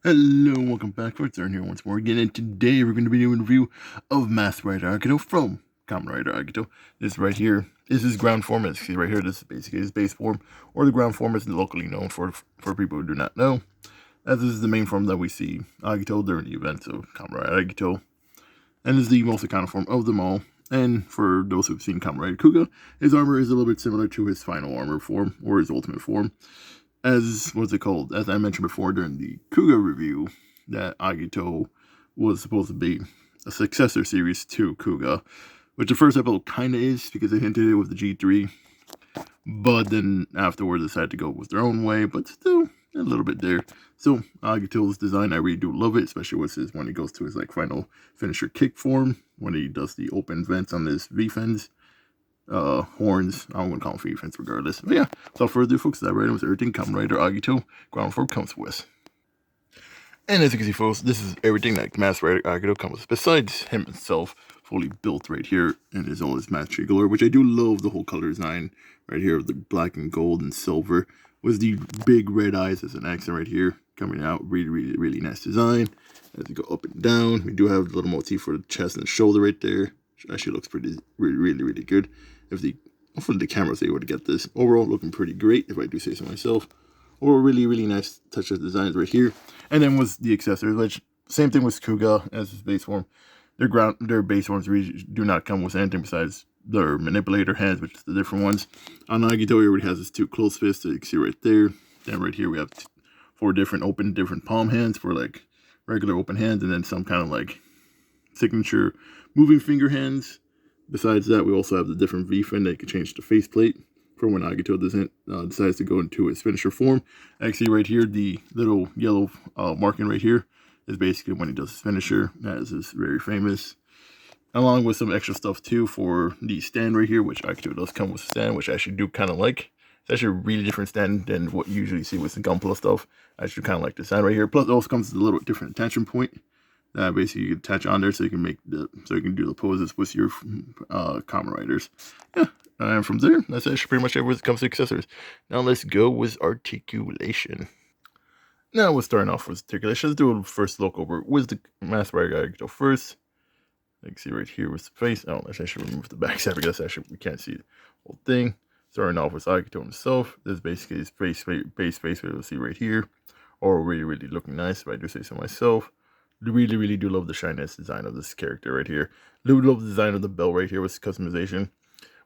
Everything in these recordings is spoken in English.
Hello and welcome back, folks. Aaron here once more again, and today we're going to be doing a review of Masked Rider Agito from Kamen Rider Agito. This right here is his ground form. As you see right here, this is basically his base form, or the ground form is locally known for people who do not know. As this is the main form that we see Agito during the events of Kamen Rider Agito, and is the most iconic form of them all. And for those who've seen Kamen Rider Kuga, his armor is a little bit similar to his final armor form, or his ultimate form. As what's it called? As I mentioned before during the Kuga review, that Agito was supposed to be a successor series to Kuga, which the first episode kind of is because they hinted it with the G3, but then afterwards decided to go with their own way, but still a little bit there. So Agito's design, I really do love it, especially with his when he goes to his like final finisher kick form, when he does the open vents on his V-fins. Horns. I'm gonna call them free defense regardless. But yeah, without further ado, folks, that right was everything Kamen Rider Agito ground form comes with. And as you can see, folks, this is everything that Masked Rider Agito comes with, besides him himself, fully built right here, and his all his match color, which I do love the whole color design right here, the black and gold and silver, with the big red eyes as an accent right here, coming out. Really nice design. As you go up and down, we do have a little motif for the chest and shoulder right there, which actually looks pretty, really good. If the hopefully the camera's able to get this. Overall, looking pretty great, if I do say so myself. Or really nice touch of designs right here. And then was the accessories, which same thing with Kuga as his base form. Their base forms do not come with anything besides their manipulator hands, which is the different ones. On Agito, he already has his two close fists, so you can see right there. Then right here we have four different palm hands for like regular open hands, and then some kind of like signature moving finger hands. Besides that, we also have the different V-fin that you can change the faceplate for when Agito decides to go into his finisher form. Actually, right here, the little yellow marking right here is basically when he does his finisher, as is very famous. Along with some extra stuff too for the stand right here, which Agito does come with a stand, which I actually do kind of like. It's actually a really different stand than what you usually see with the Gunpla stuff. I actually kind of like the stand right here. Plus, it also comes with a little different attachment point. Basically, you can attach on there so you can do the poses with your Kamen Riders. Yeah, and from there, that's actually pretty much everything that comes to accessories. Now let's go with articulation. Now we're starting off with articulation. Let's do a first look over with the Masked Rider Agito first. You can see right here with the face. Oh, let's actually remove the back side because actually we can't see the whole thing. Starting off with Agito himself. This is basically his base face we'll see right here. Or really looking nice, if I do say so myself. Really do love the shininess design of this character right here. Do love the design of the belt right here with customization.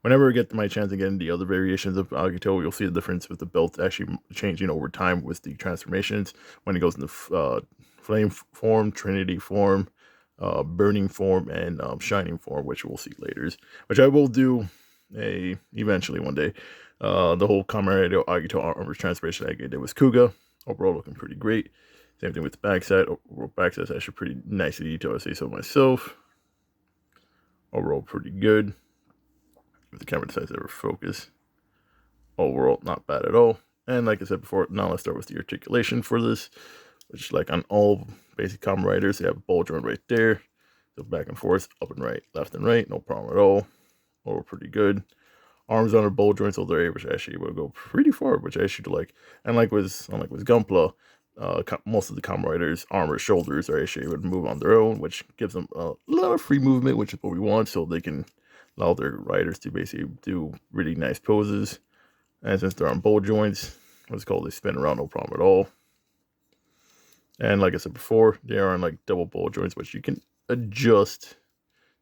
Whenever I get my chance again, the other variations of Agito, you'll see the difference with the belt actually changing over time with the transformations. When it goes into flame form, trinity form, burning form, and shining form, which we'll see later. Which I will do eventually one day. The whole Kamen Rider Agito armor transformation I did with Kuga. Overall looking pretty great. Same thing with the backside. Overall backside's actually pretty nicely detailed, I say so myself. Overall pretty good. If the camera decides to ever focus. Overall not bad at all. And like I said before, now let's start with the articulation for this. Which like on all basic Kamen Riders, they have a ball joint right there. So back and forth, up and right, left and right, no problem at all. Overall pretty good. Arms on our ball joints, so they're actually able to go pretty far, which I actually like. And unlike with Gunpla, most of the Kamen Riders' armor shoulders are actually able to move on their own, which gives them a lot of free movement, which is what we want, so they can allow their riders to basically do really nice poses. And since they're on ball joints, what's called, they spin around no problem at all. And like I said before, they are on like double ball joints, which you can adjust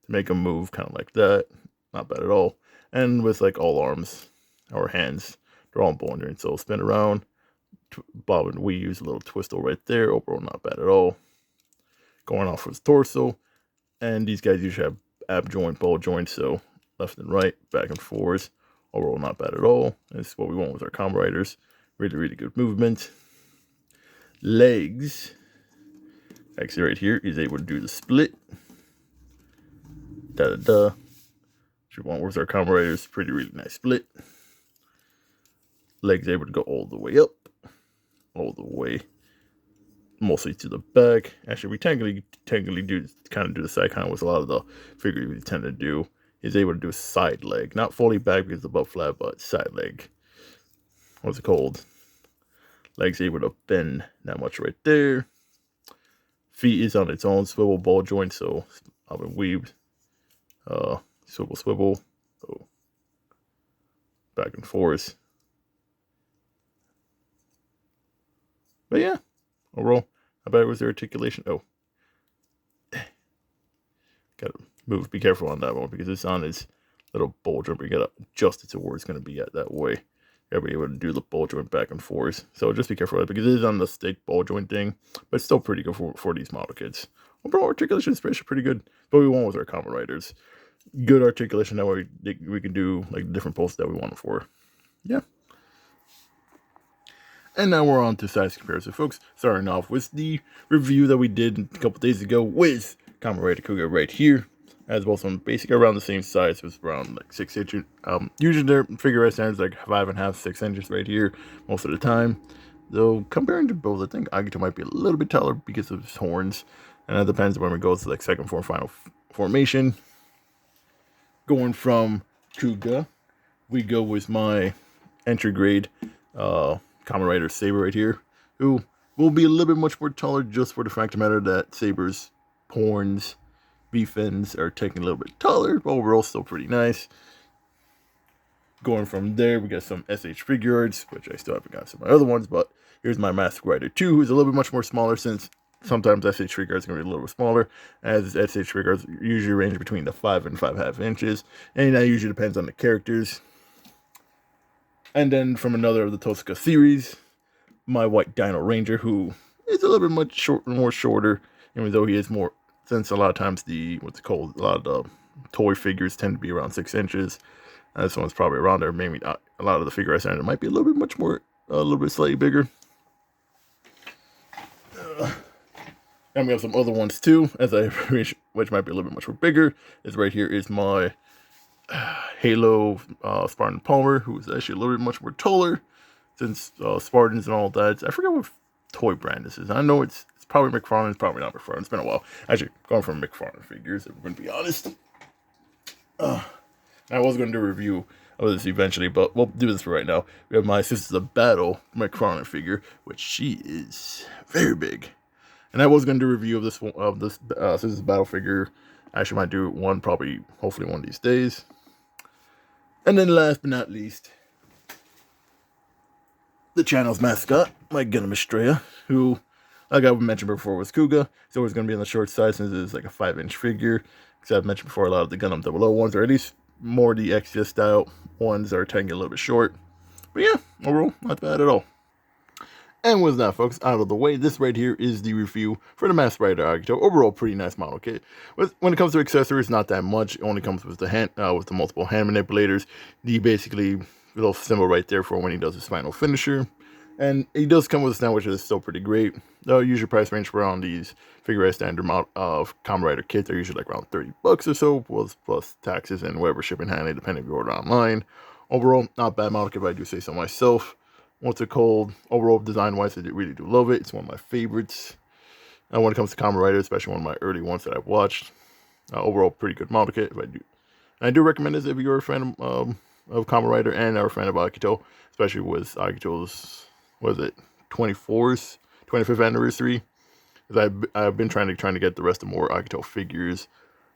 to make them move kind of like that. Not bad at all. And with like all arms or hands, they're all ball joints, so spin around. Bob and we use a little twistle right there. Overall, not bad at all. Going off his torso, and these guys usually have ab joint, ball joints, so left and right, back and forth. Overall, not bad at all. This is what we want with our Kamen Riders. Really good movement. Legs. Actually, right here, he's able to do the split. What you want with our Kamen Riders? Really nice split. Legs able to go all the way up. All the way mostly to the back. Actually, we technically do kind of do the side, kind of with a lot of the figures we tend to do. He's able to do a side leg, not fully back because the butt flat, but side leg. What's it called? Legs able to bend that much right there. feet is on its own swivel ball joint, so I've been weaved. Swivel, so back and forth. But yeah, overall, how bad was their articulation? Oh, gotta move. Be careful on that one because it's on its little ball joint. You gotta adjust it to where it's gonna be at that way. Gotta be able to do the ball joint back and forth. So just be careful with it because it is on the stick ball joint thing, but it's still pretty good for these model kits. Overall articulation is pretty good. But we want with our Kamen Riders. Good articulation, that way we can do like different poses that we want it for. Yeah. And now we're on to size comparison, folks. Starting off with the review that we did a couple days ago with Kamen Rider Kuga right here. As well, some basically around the same size. It was around like 6 inches. Usually their figure standards like 5.5, 6 inches right here most of the time. Though comparing to both, I think Agito might be a little bit taller because of his horns. And that depends when we go to like second form, final formation. Going from Kuga, we go with my entry grade Kamen Rider Saber right here, who will be a little bit much more taller just for the fact of the matter that Saber's horns, V-fins are taking a little bit taller, but overall still pretty nice. Going from there, we got some SH figure arts, which I still haven't got some of my other ones, but here's my Mask Rider 2, who's a little bit much more smaller since sometimes SH figure arts are going to be a little bit smaller, as SH figure arts usually range between the 5 and 5.5 inches, and that usually depends on the characters. And then from another of the Tosca series, my White Dino Ranger, who is a little bit more shorter, even though he is more, since a lot of times a lot of the toy figures tend to be around 6 inches. This one's probably around there. Maybe not. A lot of the figure arts might be a little bit slightly bigger. And we have some other ones too, which might be a little bit much more bigger. Right here is my Halo Spartan Palmer, who is actually a little bit much more taller, since Spartans and all that. I forget what toy brand this is. I know it's probably McFarlane, it's probably not McFarlane. It's been a while. Actually, going from McFarlane figures, if we're going to be honest. I was going to do a review of this eventually, but we'll do this for right now. We have my Sisters of Battle McFarlane figure, which she is very big. And I was going to do a review of this Sisters of Battle figure. I actually might do one, hopefully one of these days. And then last but not least, the channel's mascot, my Gundam Estrella, who, like I mentioned before, was Kuga. It's always going to be on the short side since it's like a 5-inch figure. Because I've mentioned before, a lot of the Gundam 00 ones, or at least more the XS style ones, are tending to get a little bit short. But yeah, overall, not bad at all. And with that, folks, out of the way, this right here is the review for the Masked Rider Agito. Overall, pretty nice model kit. When it comes to accessories, not that much. It only comes with the multiple hand manipulators. The basically little symbol right there for when he does his final finisher. And he does come with a stand, which is still pretty great. The usual price range for on these figure standard of Kamen Rider kits are usually like around $30 or so, plus taxes and whatever shipping handling, depending if you order online. Overall, not bad model kit, if I do say so myself. What's it called? Overall, design-wise, I really do love it. It's one of my favorites. And when it comes to Kamen Rider, especially one of my early ones that I've watched, overall, pretty good model kit. I do recommend this if you're a fan of Kamen Rider and are a fan of Agito, especially with Agito's, 25th anniversary. Because I've been trying to get the rest of more Agito figures,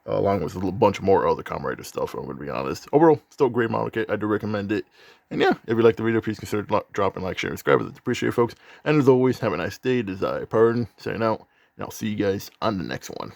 along with a bunch of more other Kamen Rider stuff, I'm going to be honest. Overall, still a great model kit. I do recommend it. And yeah, if you like the video, please consider dropping a like, share, and subscribe. I'd appreciate it, folks. And as always, have a nice day. This is Pardon, saying out. And I'll see you guys on the next one.